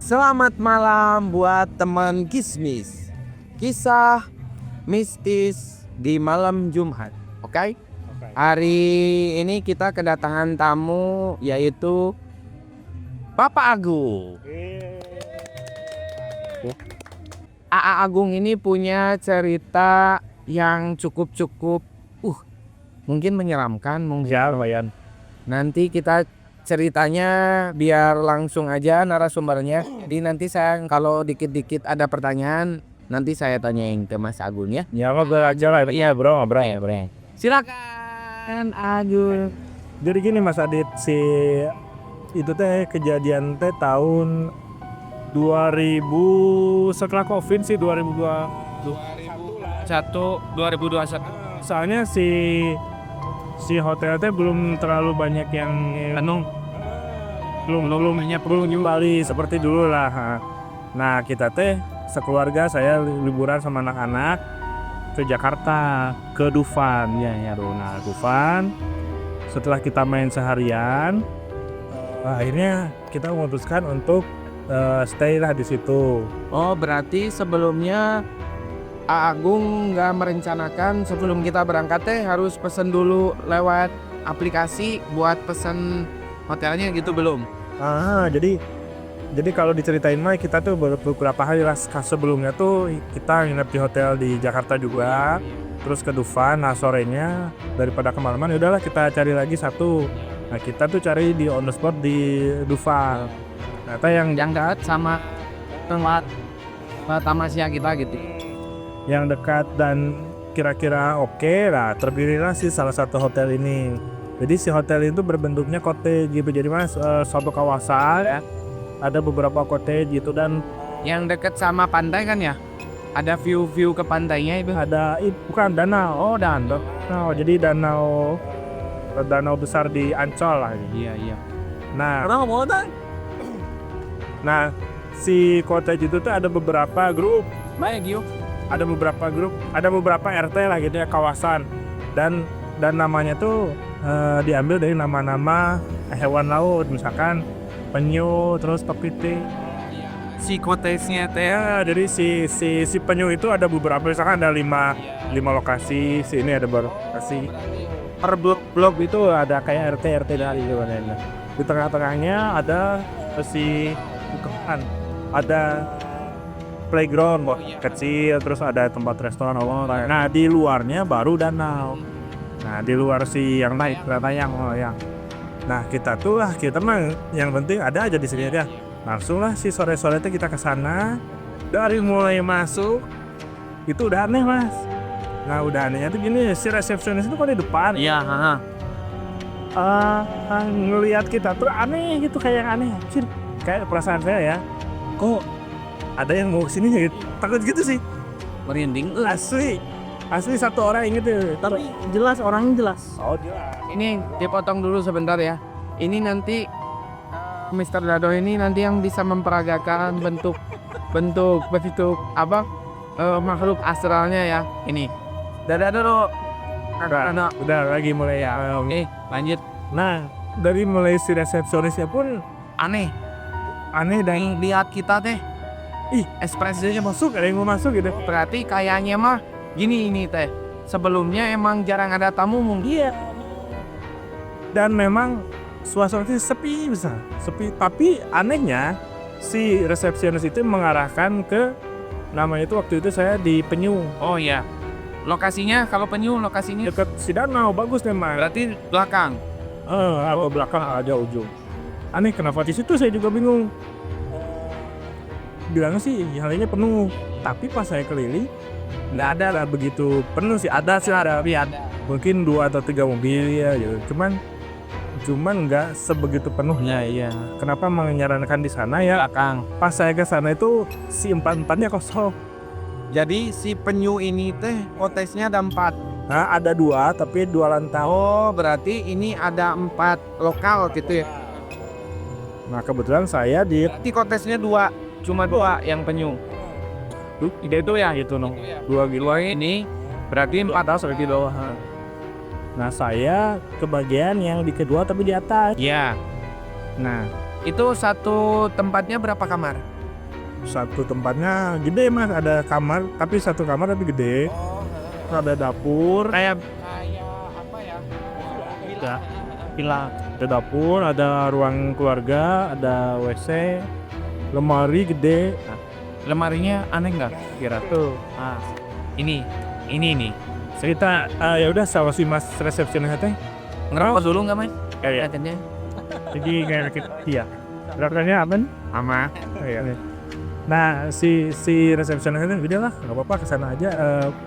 Selamat malam buat teman Kismis. Kisah mistis di malam Jumat. Oke? Hari ini kita kedatangan tamu yaitu Bapak Agung. AA Agung ini punya cerita yang cukup mungkin menyeramkan, mungkin. Ya lumayan. Nanti kita ceritanya biar langsung aja narasumbernya. Jadi nanti saya kalau dikit-dikit ada pertanyaan nanti saya tanyain ke Mas Agung ya. Ya ngobrol aja lah. Iya bro, ngobrol. Silakan Agung. Jadi gini Mas Adit, itu teh kejadian teh tahun 2000 setelah Covid sih 2021. Soalnya si hotel teh belum terlalu banyak yang belum kembali seperti dulu lah. Nah kita teh sekeluarga, saya liburan sama anak-anak ke Jakarta, ke Dufan ya. Nah Dufan setelah kita main seharian, akhirnya kita memutuskan untuk stay lah di situ. Oh berarti sebelumnya Agung nggak merencanakan sebelum kita berangkat teh harus pesen dulu lewat aplikasi buat pesen hotelnya gitu belum? Jadi kalau diceritain mah kita tuh beberapa hari lah sebelumnya tuh kita nginep di hotel di Jakarta juga, terus ke Dufan. Nah sorenya daripada kemalaman udahlah kita cari lagi satu. Nah kita tuh cari di on the spot di Dufan. Ternyata yang Dekat sama tempat tamasya kita gitu. yang dekat dan kira-kira oke lah, terpilihlah sih salah satu hotel ini. Jadi si hotel itu berbentuknya cottage gitu, jadi mas suatu kawasan ya, ada beberapa cottage gitu, dan Yang deket sama pantai kan ya? Ada view ke pantainya itu. ada bukan danau. Jadi danau besar di Ancol lah. Iya. Nah si cottage itu tuh ada beberapa grup, ada beberapa RT lah gitu ya, kawasan, dan namanya tuh diambil dari nama-nama hewan laut, misalkan penyu, terus kepiting. Si cottage-nya teh Ya dari si penyu itu ada beberapa, misalkan ada 5 lokasi, ini ada beberapa lokasi. Per blok itu ada kayak RT dari gitu kan. Di tengah-tengahnya ada ada playground kecil, terus ada tempat restoran. Nah di luarnya baru danau. Nah di luar yang naik kereta yang. Nah kita mah yang penting ada aja di sini ya. Langsung lah si sore-sore itu kita ke sana. Dari mulai masuk itu udah aneh mas. Nah udah anehnya tuh gini, si resepsionis itu kok di depan. Iya, Ngelihat kita tuh aneh gitu, kayak aneh. Kayak perasaan saya ya, kok ada yang mau kesini gitu, takut gitu sih. merinding. Asli satu orang inget tuh, Tapi jelas, orangnya jelas. oh jelas. Ini dipotong dulu sebentar ya. Ini nanti Mr. Dado ini nanti yang bisa memperagakan bentuk apa makhluk astralnya ya. Ini. Dado. Udah lagi mulai ya. Oke, lanjut. Nah dari mulai si resepsionisnya pun Aneh dan lihat kita teh. Ekspresinya ada yang mau masuk gitu. berarti kayaknya mah gini ini teh. Sebelumnya emang jarang ada tamu mungkin. Iya. Dan memang suasana itu sepi. Tapi anehnya si resepsionis itu mengarahkan ke namanya itu, waktu itu saya di Penyu. Oh iya. Lokasinya kalau penyu lokasinya Deket si danau, bagus memang. berarti belakang. Apa belakang aja ujung. Aneh kenapa di situ, saya juga bingung. Bilangnya sih halnya penuh, tapi pas saya keliling nggak ada begitu penuh sih. Ada, mungkin 2 atau 3 mobil ya gitu. Cuman nggak sebegitu penuhnya. Iya. Kenapa menyarankan di sana ya? Belakang. Pas saya ke sana itu si 4-4-nya kosong. Jadi si penyu ini teh cottage-nya ada 4. Nah ada 2 tapi 2 lantai. Oh berarti ini ada 4 lokal gitu ya. Nah kebetulan saya di Berarti cottage-nya 2. Cuma 2 yang penyu. itu ya gitu no. 2 Ini berarti 4 atas di bawah. Nah saya kebagian yang di kedua tapi di atas. Iya. Nah, itu satu tempatnya berapa kamar? Satu tempatnya gede mas, ada kamar tapi satu kamar tapi gede. Ada dapur, Kayak apa ya? ada villa, ada dapur, ada ruang keluarga, ada WC, lemari gede. Lemarinya aneh nggak kira? Tuh. Ah, ini nih. Kita ya udah sama si mas resepsionisnya teh. Ngerokok dulu nggak mas? Kayak Katanya. jadi kayak kita iya. Rasanya apa? Ama. Oh, iya. Nah si resepsionisnya udah lah nggak apa-apa kesana aja.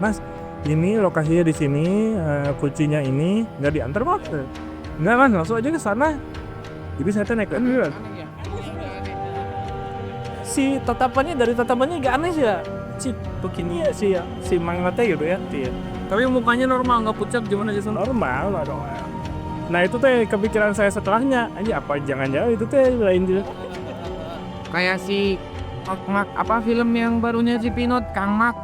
Mas ini lokasinya di sini, kuncinya ini nggak diantar mas? Nggak mas, langsung aja ke sana. Jadi saya tuh naik dulu. Si dari tatapannya gak aneh sih ya. Si begini ya si Mang teh gitu ya. Iya. Tapi mukanya normal nggak pucat gimana Jason? Normal lah dong. Nah itu teh kepikiran saya setelahnya. Aja apa jangan-jangan itu teh lain dia. Kayak si Mak apa film yang barunya si Pinot Kang Mak.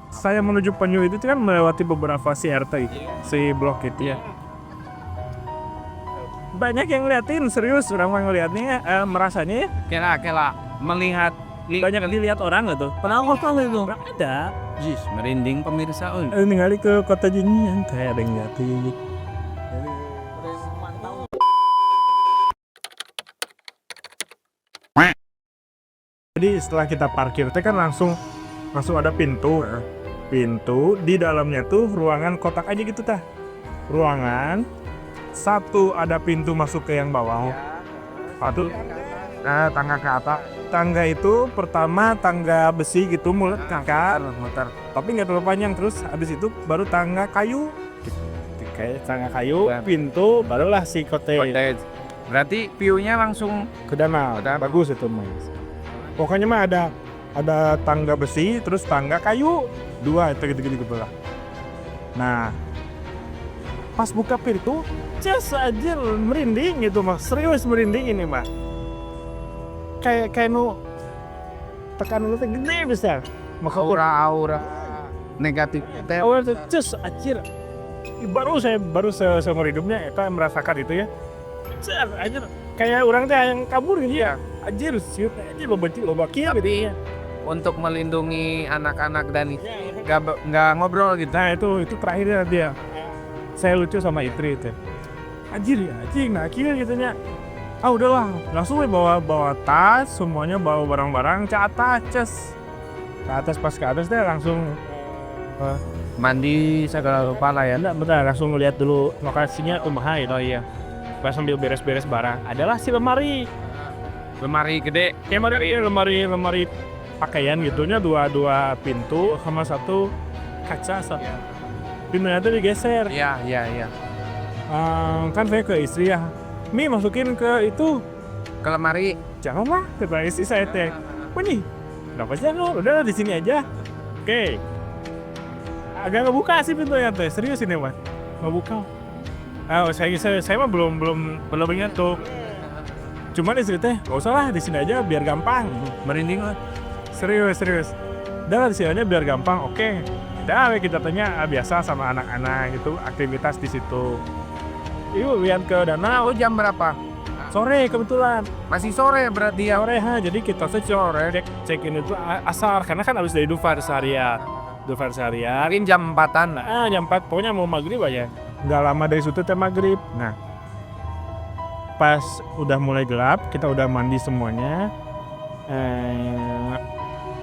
Saya menuju Penyu itu kan melewati beberapa CRT, si blok itu ya. Banyak yang ngeliatin, serius orang ngeliatnya, merasanya ya. Kela melihat Banyak dilihat orang nggak tuh? pernah kosong itu. Ada. Jis merinding pemirsa. Ningali ke kota Jinian kayak ada yang ngeliatin. Jadi setelah kita parkir teh kan langsung ada pintu. Pintu di dalamnya tuh ruangan kotak aja gitu tah. Ruangan satu ada pintu masuk ke yang bawah. Satu tangga ke atas. Tangga itu pertama tangga besi gitu mulut ngangkat muter. Tapi nggak terlalu panjang, terus habis itu baru tangga kayu. Kayak tangga kayu, pintu, barulah si cottage. Berarti view-nya langsung Ke danau. Bagus itu mas. Pokoknya mah ada tangga besi, terus tangga kayu, dua itu gitu lah. Nah, pas buka pintu, just aja merinding gitu mas, serius merinding ini mah. Kayak nu tekan lu teh gede besar. Maka aura negatif. awal tuh just anjir. Baru saya seumur hidupnya kita merasakan itu ya. Just anjir kayak orang teh yang kabur gitu ya. Anjir siut aja loba kia gitu ya. Untuk melindungi anak-anak dan nggak ngobrol gitu. Nah itu terakhirnya dia. Saya lucu sama Itri itu. Anjir ya, anjing nah kia gitunya. Ah udahlah, langsung bawa tas, semuanya bawa barang-barang ke atas, pas ke atas deh langsung Mandi segala rupa lah ya. enggak bentar langsung ngeliat dulu lokasinya kumaha itu. Oh iya. Pas sambil beres-beres barang, adalah si lemari Gede. lemari pakaian gitunya dua pintu sama satu kaca satu. Pintunya tuh digeser. Iya. Kan saya ke istri ya. Mi masukin ke itu. Ke lemari. Jangan lah, kata istri saya teh. Apa nih? Kenapa sih lo? Udah di sini aja. Oke. Agak ngebuka sih pintunya teh. Serius ini mas. Ngebuka. Saya mah belum ingat tuh. Cuman istri teh, gak usah lah di sini aja biar gampang. Merinding lah. Serius. Udah di sini aja biar gampang. Oke. Dah kita tanya biasa sama anak-anak gitu aktivitas di situ. Yuk lihat ke danau. Oh jam berapa? Sore kebetulan. Masih sore berarti ya. Sore jadi kita sore check in itu asar karena kan habis dari Dufan seharian. Mungkin jam 4-an lah. Jam 4 pokoknya mau maghrib aja. Nggak lama dari situ teh maghrib. Nah pas udah mulai gelap kita udah mandi semuanya.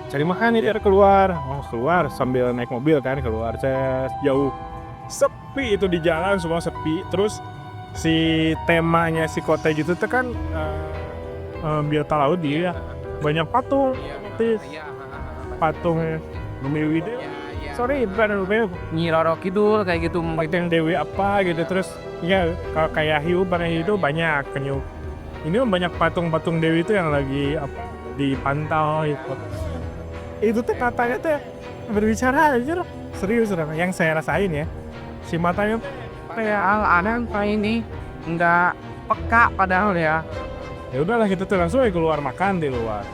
Cari makan nih dia keluar sambil naik mobil kan keluar jauh. Sepi itu di jalan semua sepi. Terus si temanya si cottage itu tuh kan biota laut dia banyak patung. Patung Bumi Wide. Sorry bukan Bumi Nyi Roro Kidul kayak gitu. patung Dewi apa gitu. Terus ya kalau kayak hiu itu banyak penyu. Ini banyak patung Dewi itu yang lagi dipantau gitu. Itu tuh katanya tuh berbicara aja serius yang saya rasain ya. Si matanya Kayak aneh kayak ini nggak peka padahal ya. ya udahlah kita tuh langsung keluar makan di luar.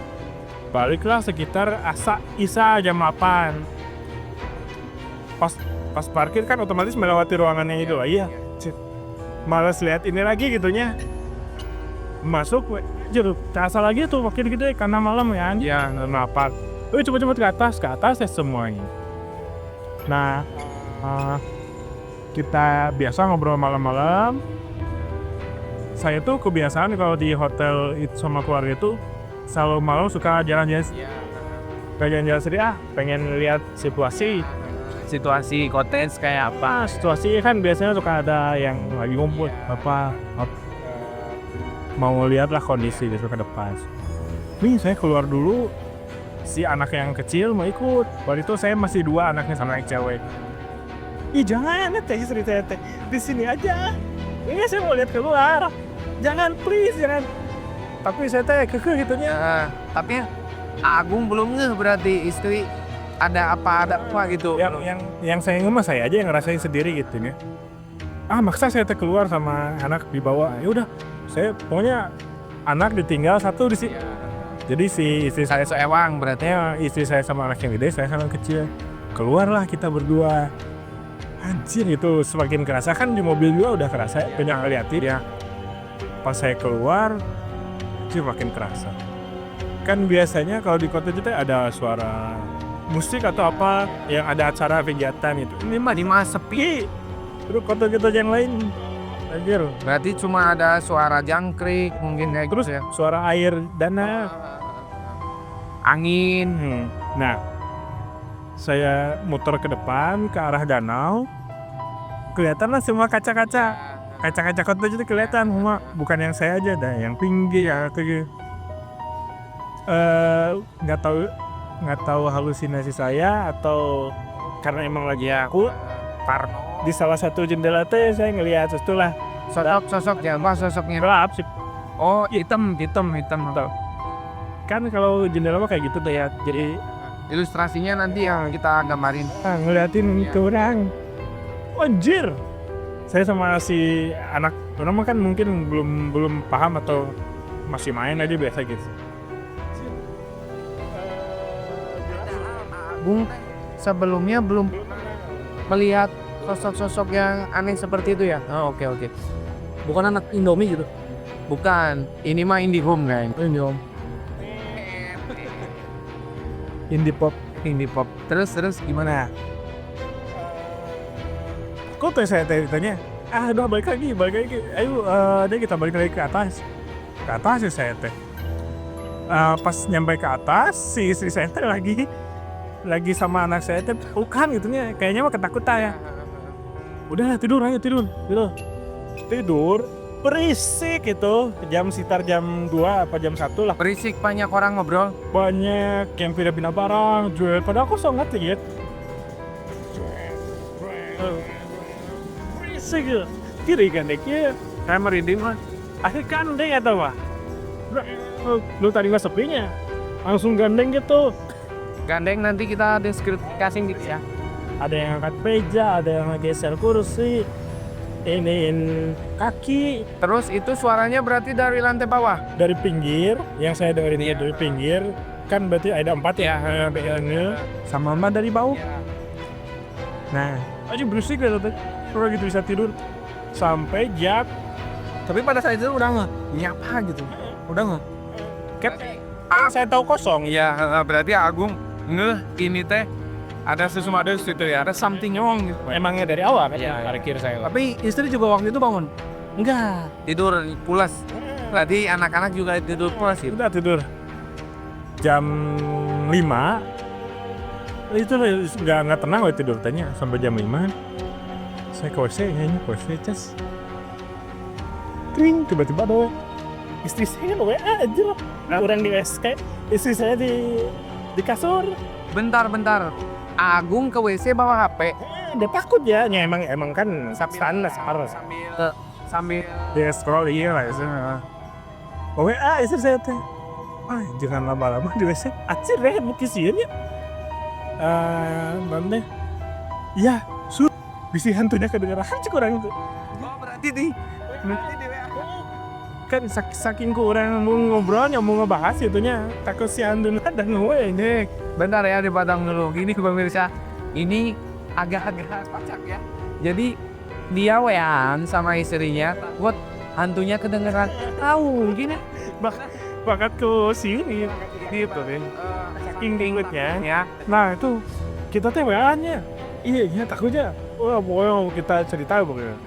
Baliklah sekitar Isa jam 8. Pas parkir kan otomatis melewati ruangannya itu lah. Iya. Males lihat ini lagi gitunya. Masuk jeruk terasa lagi tuh makin gede karena malam ya. Iya. Kenapa? Coba-coba ke atas ya semuanya. Nah, kita biasa ngobrol malam-malam. Saya tuh kebiasaan kalau di hotel itu sama keluarga itu selalu malam suka jalan-jalan. Jalan-jalan sendiri pengen lihat situasi cottage kayak apa. Situasi kan biasanya suka ada yang lagi ngumpul mau lihat lah kondisi gitu ke depan. Nih saya keluar dulu, si anak yang kecil mau ikut. Waktu itu saya masih 2 anaknya sama yang cewek. Ih jangan istri saya di sini aja. Ini saya mau lihat keluar. Jangan please jangan. Tapi saya kekeh gitunya. Tapi Agung belum ngeh berarti istri ada apa gitu. Yang saya ngeh saya aja yang ngerasain sendiri gitu ya. Maksa saya keluar sama anak dibawa. Ya udah, saya pokoknya anak ditinggal 1 di sini. Jadi si istri saya Sewang berarti. ya istri saya sama anak yang gede, saya sama yang kecil. Keluarlah kita berdua. Anjir itu semakin kerasa kan di mobil juga udah kerasa banyak ngeliatin ya. Pas saya keluar, anjir makin kerasa. Kan biasanya kalau di kota kita ada suara musik atau apa yang ada acara kegiatan itu. Ini mah sepi. Terus kota-kota yang lain anjir. Berarti cuma ada suara jangkrik mungkin kayak Terus gitu ya. suara air dana, Angin. Nah, saya muter ke depan ke arah danau. Kelihatanlah semua kaca-kaca kota itu kelihatan semua, bukan yang saya aja dah, yang tinggi ya kayak nggak tahu halusinasi saya atau karena emang lagi aku Parno. di salah satu jendela teh saya ngelihat sesuatu lah Sosoknya apa sosoknya? gelap sih. Oh, hitam. Kan kalau jendela mah kayak gitu tuh ya, jadi Ilustrasinya nanti yang kita gambarin. ngeliatin ke orang. Anjir, saya sama si anak orang mah kan mungkin belum paham atau masih main aja biasa gitu. Agung sebelumnya belum melihat sosok-sosok yang aneh seperti itu ya? Oh, oke. Bukan anak Indomie gitu. Bukan, ini mah IndiHome kan? Indom. Indie pop. Terus gimana? Kok tuh saya tanya, udah balik lagi, ayo deh kita balik lagi ke atas ya saya teh. Pas nyampe ke atas, si istri saya teh lagi sama anak saya teh bukan gitunya, kayaknya mah ketakutan ya. Udah tidur berisik itu sekitar jam 2 apa jam 1 lah. Berisik banyak orang ngobrol. Banyak yang pindah-pindah barang jual pada aku sangat ya berisik ya kiri gandengnya saya merinding lah akhir gandeng atau apa lu tadi nggak sepinya langsung gandeng gitu. Gandeng nanti kita deskripsiin gitu ya. Ada yang angkat meja, ada yang geser kursi, iniin kaki. Terus itu suaranya berarti dari lantai bawah. Dari pinggir, yang saya dengerin dari pinggir, kan berarti ada 4 ya, BL-nya, sama 4 dari bawah. Nah, aja berisik gitu tuh, kalau gitu bisa tidur sampai jam. Tapi pada saat itu udah nggak nyapa gitu. Udah nggak. Saya tahu kosong. Iya, berarti Agung ini teh ada sesuatu di situ ya. Ada something wrong gitu. Emangnya dari awal kan? Iya. Parkir saya. Tapi istri juga waktu itu bangun. Enggak. Tidur pulas. Berarti anak-anak juga tidur pulas gitu. Udah tidur jam 5. Itu nggak tenang waktu tidur tanya sampai jam 5. Saya ke WC kayaknya cas. Kring tiba-tiba doang. Istri saya WA aja lah. Orang di WC, istri saya di kasur. Bentar. Agung ke WC bawa HP. Dia takut ya. Emang kan standar Sambil dia scroll lah itu. WA istri saya teh. Jangan lama-lama di WC. Acir deh mukisian ya. Bande. Iya, bisi hantunya kedengeran cik orang itu. Oh, berarti di WA. Kan saking kurang mau ngobrol mau ngebahas itunya takut si hantu dan gue ini. Bentar ya dipotong dulu. Gini pemirsa, ini agak-agak kocak ya. Jadi dia WA-an sama istrinya buat hantunya kedengeran tahu gini. Bakat ke sini gitu deh. Saking ingetnya. Ya, Nah itu kita teh WA-nya. Iya takutnya. Wah pokoknya mau kita cerita pokoknya.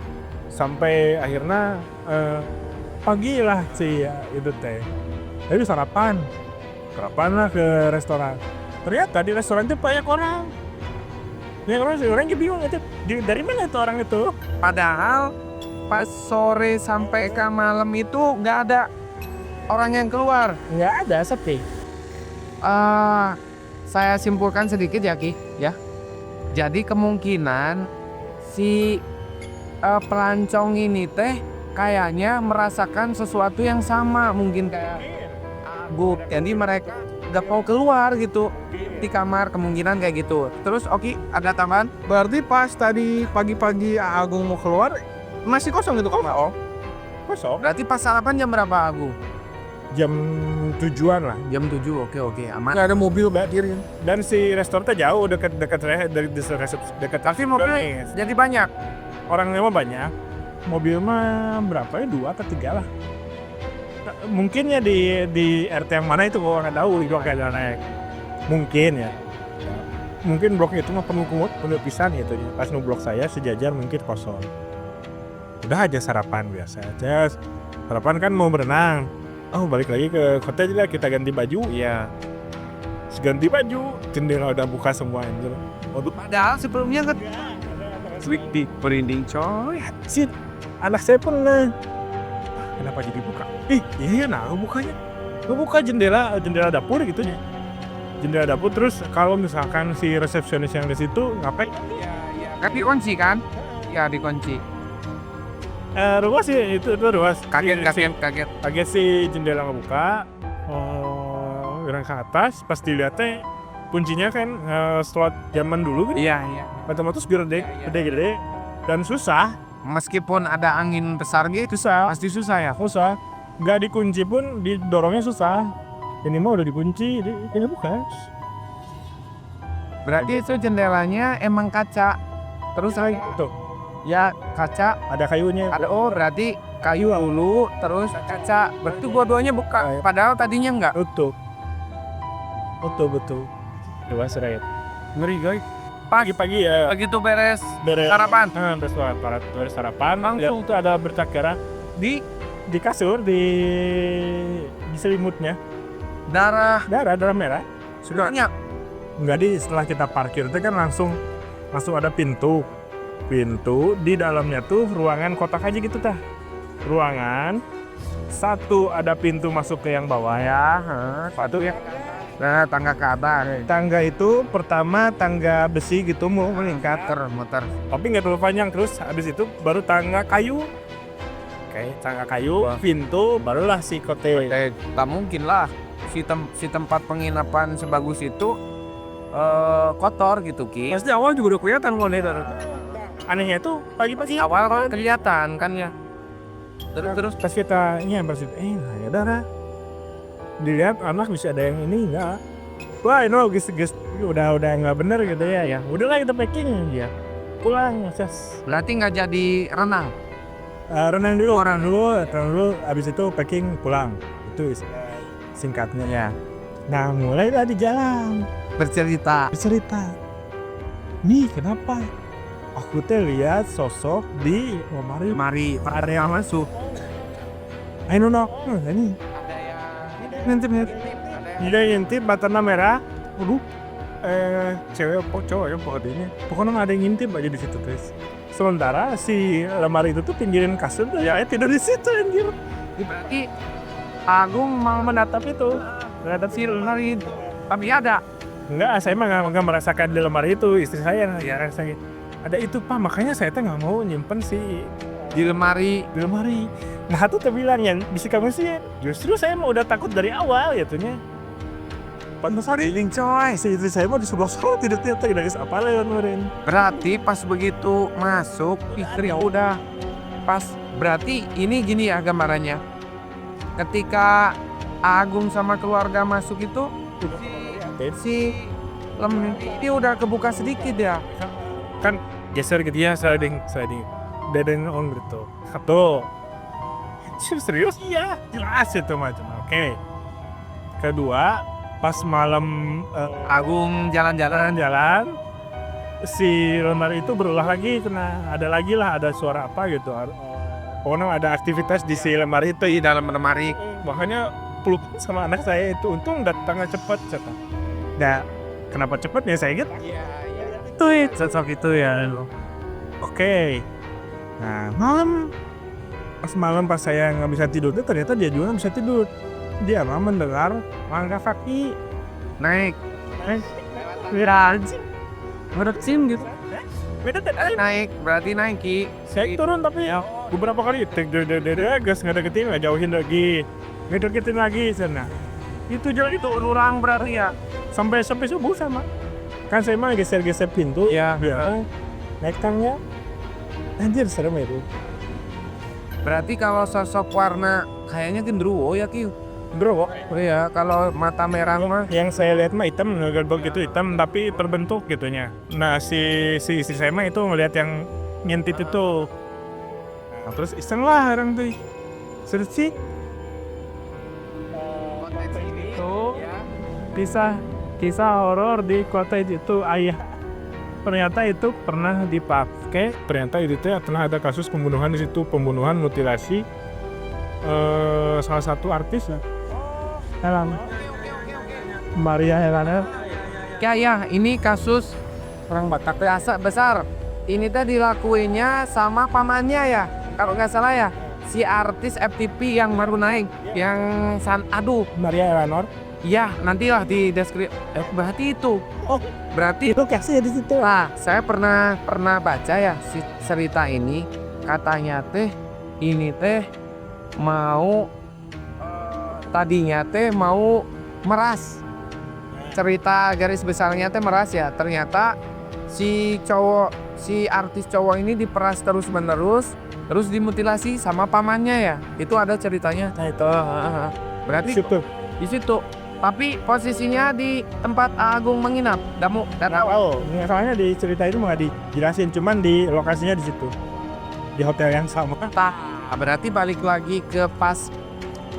Sampai akhirnya pagi lah sih ya, itu teh. Jadi sarapan lah ke restoran. Ternyata di restoran itu banyak orang. Ya orang bingung itu dari mana itu orang itu. padahal pas sore sampai ke malam itu nggak ada orang yang keluar. Nggak ada sepi. Saya simpulkan sedikit ya Ki, ya. Jadi kemungkinan si pelancong ini teh kayaknya merasakan sesuatu yang sama, mungkin kayak Agung. Jadi mereka nggak mau keluar gitu di kamar, kemungkinan kayak gitu. Terus Oki ada tambahan? Berarti pas tadi pagi-pagi Agung mau keluar masih kosong itu kamar Om. Kosong. Berarti pas sarapan jam berapa Agung? Jam 7-an lah. Jam 7, oke aman. Nggak ada mobil berdiri. Dan si restorannya jauh dekat dari resepsi dekat. Tapi mobilnya jadi banyak. Orangnya mah banyak. Mobil mah berapa ya? 2 atau 3 lah. Mungkin ya di RT yang mana itu gua nggak tahu gua kayak naik. Mungkin ya. Mungkin blok itu mah penuh pisan gitu ya. Pas blok saya sejajar mungkin kosong. Udah aja sarapan biasa aja. Sarapan kan mau berenang. Oh balik lagi ke hotel aja kita ganti baju. Iya. Ganti baju, jendela udah buka semua anjir. Padahal sebelumnya kan Di perinding coy. Si anak saya pun kenapa jadi buka? Iya nah bukanya. Buka jendela dapur gitu ya. Jendela dapur terus kalau misalkan si resepsionis yang di situ ngapain? kan dikunci kan? Ya dikunci. Ruas sih itu ruas. Kaget. Si jendela ngebuka. Orang ke atas pas dilihatnya kuncinya kan slot zaman dulu kan. Iya. Otomatis gede dan susah. Meskipun ada angin besar gitu, Susah. pasti susah ya. Susah. Nggak dikunci pun didorongnya susah. Ini mah udah dikunci, ini buka. Berarti itu jendelanya emang kaca. Terus Tuh, ya kaca. ada kayunya. Berarti kayu dulu, terus kaca. Berarti dua-duanya buka. Padahal tadinya enggak. Betul. Dua serait. Ngeri guys. Pagi-pagi ya. Begitu beres Beres sarapan. Beres sarapan. Langsung tuh ada bercakaran di kasur di selimutnya. Darah Darah merah. sudah banyak. Enggak setelah kita parkir itu kan langsung ada pintu di dalamnya tuh ruangan kotak aja gitu tah. Ruangan satu ada pintu masuk ke yang bawah ya. Satu ya. Nah, tangga ke atas. Tangga itu pertama tangga besi gitu mau meningkat, Muter. tapi nggak terlalu panjang. Terus habis itu baru tangga kayu. Oke, tangga kayu, pintu, barulah si kote. Tak mungkin lah si tempat penginapan sebagus itu kotor gitu Ki. Pasti awal juga udah kelihatan kok nih. Anehnya tuh pagi-pagi Awal kan kelihatan kan ya. Terus pas kita bersih, nggak ada darah. Dilihat anak bisa ada yang ini enggak. Wah ini guys udah nggak bener gitu ya. Udahlah kita packing ya. Pulang ses. berarti nggak jadi renang. Renang dulu, abis itu packing pulang. Itu singkatnya ya. Nah mulailah di jalan Bercerita. Nih kenapa? Aku lihat sosok di Mari area masuk. Ayo ini. Ngintip. Dia ngintip batana merah. Waduh. Cewek apa cowok ya pokoknya. Pokoknya nggak ada yang ngintip aja di situ guys. Sementara si lemari itu tuh pinggirin kasur tuh ya tidur di situ anjir. Berarti Agung mau menatap itu. Menatap si lemari. Tapi ada. Enggak, saya mah nggak merasakan di lemari itu. Istri saya ya saya ada itu pak. Makanya saya tuh nggak mau nyimpen Di lemari. Nah tuh bilang yang bisa kamu sih. Justru saya mah udah takut dari awal ya tuhnya. Pantesan ini coy. Si istri saya mah di sebelah sana tidak dari apa lah kemarin. Berarti pas begitu masuk istri udah pas. Berarti ini gini ya gambarannya. Ketika Agung sama keluarga masuk itu si lemari udah kebuka sedikit ya. Kan geser gitu ya sliding. Dadeng on gitu. Satu. Serius? Iya, jelas itu macam. Oke. Kedua, pas malam Agung jalan-jalan. jalan, si lemari itu berulah lagi, ada suara apa gitu. Pokoknya ada aktivitas di si lemari itu. Di dalam lemari. Makanya peluk sama anak saya itu, untung datangnya cepat. Nah, kenapa cepat ya saya ingat? Itu cocok itu ya. Oke. Nah, pas saya nggak bisa tidur, ternyata dia juga nggak bisa tidur. Dia mah mendengar langkah kaki Naik. Ngereksim gitu. beda tadi. Naik. Berarti naik, Ki. Saya turun tapi beberapa kali gas nggak deketin, nggak jauhin lagi, nggak deketin lagi sana. Itu jalan itu Orang berarti ya. sampai subuh sama. Kan saya mah geser pintu. Iya. Naik tangga. Anjir serem itu. Berarti kalau sosok warna kayaknya genderuwo ya, Ki. Bro, Oh iya, kalau mata merah mah yang saya lihat mah hitam, gerbong itu hitam tapi terbentuk gitunya. Nah si saya mah itu ngelihat yang nyentit itu. Nah, terus iseng lah orang tuh. Searching. Itu kisah horor di kota itu ayah. Ternyata itu pernah dipakai. Ternyata itu pernah ada kasus pembunuhan di situ, pembunuhan mutilasi salah satu artis ya. Maria Helena. ya, ini kasus orang Batak biasa besar. Ini teh dilakuinnya sama pamannya ya. Kalau nggak salah ya, si artis FTP yang baru naik, yang Maria Eleanor. ya nantilah di deskripsi. Berarti itu. Oh, Berarti itu kasih di situ. Nah, saya pernah baca ya si cerita ini, katanya teh ini teh mau tadinya teh mau meras. Cerita garis besarnya teh meras ya. Ternyata si artis cowok ini diperas terus-menerus, terus dimutilasi sama pamannya ya. Itu ada ceritanya. Nah itu. Berarti Situ. di situ. Tapi posisinya di tempat Agung menginap. Damu Oh, soalnya di cerita itu nggak dijelasin, cuman di lokasinya di situ, di hotel yang sama. Berarti balik lagi ke pas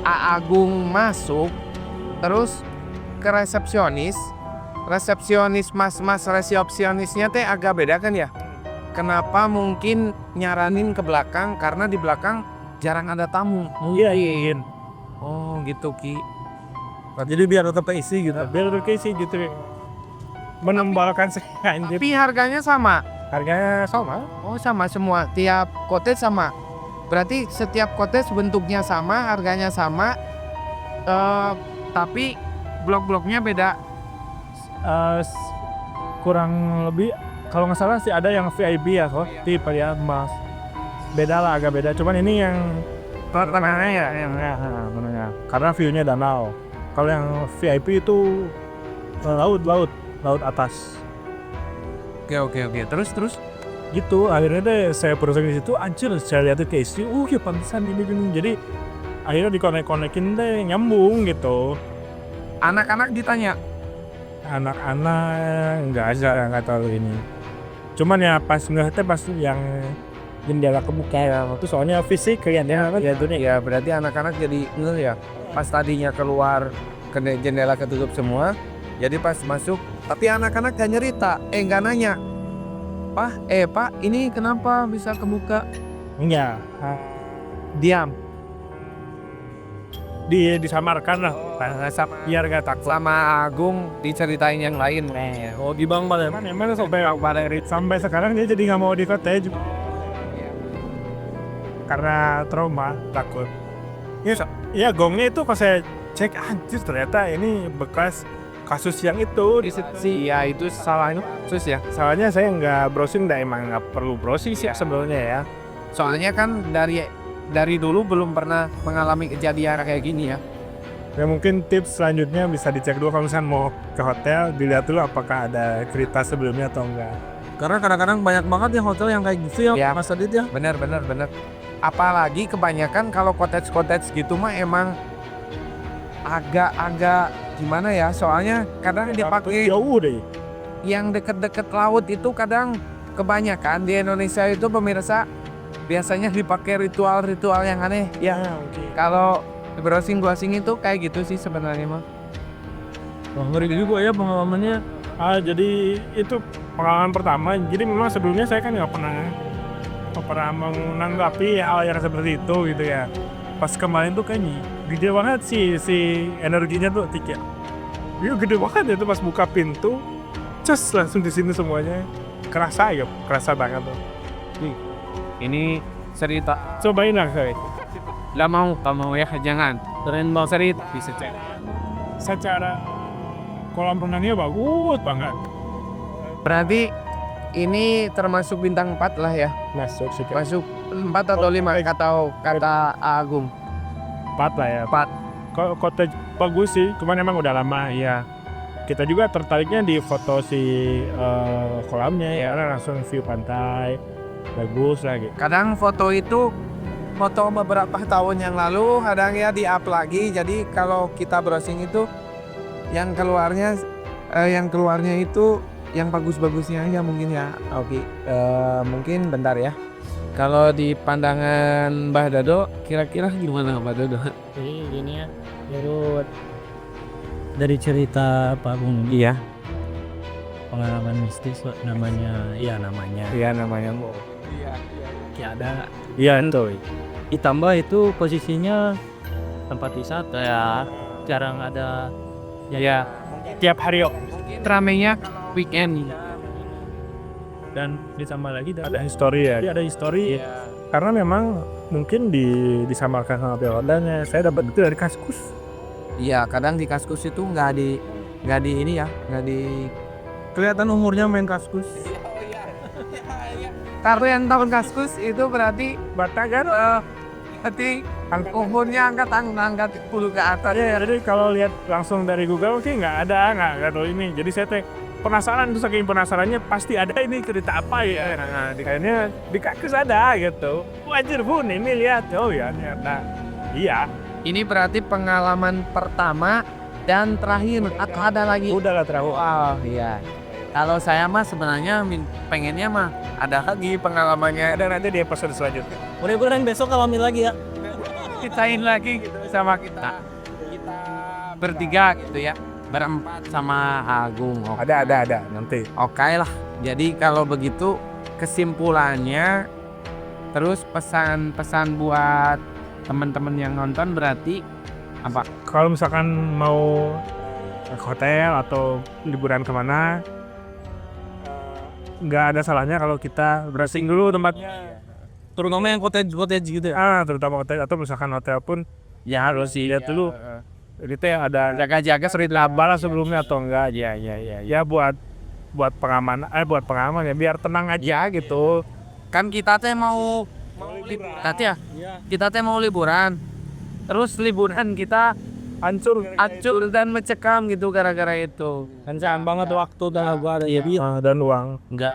Agung masuk, terus ke resepsionis mas resepsionisnya teh agak beda kan ya. Kenapa mungkin nyaranin ke belakang, karena di belakang jarang ada tamu. Iya. Oh gitu, Ki. Jadi biar tetap keisi gitu. Biar tetap keisi gitu. Menembalkan sekali. Tapi harganya sama. Harganya sama. Oh sama semua, tiap cottage sama. Berarti setiap cottage bentuknya sama, harganya sama, tapi blok-bloknya beda. Kurang lebih, kalau nggak salah sih ada yang VIP ya kok, tipe ya mas. Beda lah, agak beda. Cuman ini yang Pertamanya ya, menengah. Karena view-nya danau. Kalau yang VIP itu laut atas. Oke. Terus. Gitu, akhirnya deh saya berusaha di situ, anjir saya lihat ke istri, ya pantesan ini. Jadi akhirnya dikonek-konekin deh, nyambung gitu. Anak-anak ditanya. Anak-anak nggak terlalu ini. Cuman ya pas yang jendela kebuka ya, itu soalnya fisik kayaknya kan. Ya berarti anak-anak jadi ya. Pas tadinya keluar ke jendela ketutup semua, jadi pas masuk, tapi anak-anak gak nyerita, nggak nanya. Pak, ini kenapa bisa kebuka? Enggak. Diam. Disamarkan lah. Biar gak takut. Sama Agung diceritain yang lain. Oh di Bang Baleman emang sampai sekarang dia jadi nggak mau di cottage karena trauma, takut. Ya gongnya itu pas saya cek, anjir ternyata ini bekas kasus yang itu di situ. Ya itu salahnya terus ya. Salahnya saya nggak browsing, emang nggak perlu browsing sih sebenarnya ya. Soalnya kan dari dulu belum pernah mengalami kejadian kayak gini ya. Ya mungkin tips selanjutnya bisa dicek dulu kalau misalnya mau ke hotel, dilihat dulu apakah ada cerita sebelumnya atau enggak. Karena kadang-kadang banyak banget ya hotel yang kayak gitu ya, Ya. Mas Adit ya. Bener. Apalagi kebanyakan kalau cottage gitu mah emang agak gimana ya, soalnya kadang dipakai Jauh deh. yang deket-deket laut itu, kadang kebanyakan di Indonesia itu pemirsa biasanya dipakai ritual-ritual yang aneh. Ya, oke. Kalau browsing itu kayak gitu sih sebenarnya mah. Wah, ngeri juga ya pengalamannya. Jadi itu pengalaman pertama. Jadi memang sebelumnya saya kan nggak pernah menanggapi hal yang seperti itu gitu ya. Pas kemarin tuh kayaknya gede banget si energinya tuh tiga. Iya gede banget itu pas buka pintu, langsung di sini semuanya kerasa banget tuh. Ini cerita. Cobain lah saya. Lah mau ya jangan. Keren mau cerita bisa cek. Secara kolam renangnya bagus banget. Berarti ini termasuk bintang 4 lah ya. Masuk sih. Masuk 4 atau 5 kata Agung. 4 lah ya. 4. Cottage bagus sih, cuman emang udah lama ya. Kita juga tertariknya di foto si kolamnya ya, karena langsung view pantai bagus lah gitu. Kadang foto itu foto beberapa tahun yang lalu, kadang ya di-up lagi. Jadi kalau kita browsing itu yang keluarnya itu yang bagus-bagusnya aja mungkin ya. Oke. Mungkin bentar ya. Kalau di pandangan Mbah Dado, kira-kira gimana Mbah Dado? Jadi gini ya, menurut dari cerita Pak Bung Iya. pengalaman mistis namanya. Iya namanya. Ya ada. Iya itu. Ditambah itu posisinya tempat wisata ya, jarang ada. Ya. Tiap hari Ramenya weekend. dan ditambah lagi ada history ya. Jadi ada history Iya. karena memang mungkin disamarkan sama pihak hotelnya. Saya dapat itu dari Kaskus. Iya, kadang di Kaskus itu nggak di ini ya, nggak di Kelihatan umurnya main Kaskus. Kartu yang tahun Kaskus itu berarti Batagan. berarti umurnya angkat 10 ke atas. Ya, jadi kalau lihat langsung dari Google sih nggak tahu ini. Jadi saya penasaran, tuh saking penasarannya pasti ada ini cerita apa ya. Nah, kayaknya di Kaskus ada gitu. Wajar pun ini lihat, oh ya ternyata. Iya. Ini berarti pengalaman pertama dan terakhir atau ada lagi? Udah lah terlalu. Oh iya. Kalau saya mah sebenarnya pengennya mah ada lagi pengalamannya. Ada nanti di episode selanjutnya. Mudah-mudahan besok alami lagi ya. Ceritain lagi gitu sama kita bertiga gitu ya, berempat sama Agung. Ada nanti. Oke lah. Jadi kalau begitu kesimpulannya, terus pesan-pesan buat teman-teman yang nonton berarti apa? Kalau misalkan mau ke hotel atau liburan kemana, nggak ada salahnya kalau kita browsing dulu tempatnya. Terutama yang cottage gitu ya. Terutama hotel atau misalkan hotel pun Ya harus sih lihat dulu. Jadi ada jaga-jaga sering laba lah sebelumnya atau enggak. Ya buat pengaman ya biar tenang aja gitu. kan kita teh mau kita teh mau liburan. Terus liburan kita hancur dan mencekam gitu gara-gara itu. Kan sayang banget waktu dah gua ada ya Dan uang. Enggak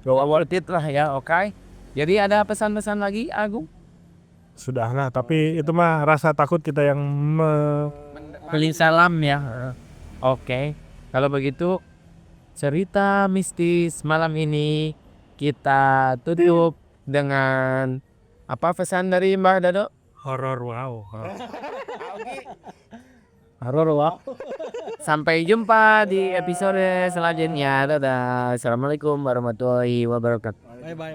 worth it lah ya, oke. Jadi ada pesan-pesan lagi, Agung? Sudahlah, tapi itu mah rasa takut kita yang Beli salam ya. Oke. Kalau begitu cerita mistis malam ini kita tutup dengan apa pesan dari Mbah Dado? horor wow. horor wah. Sampai jumpa di episode selanjutnya. Dadah. Assalamualaikum warahmatullahi wabarakatuh. Bye bye.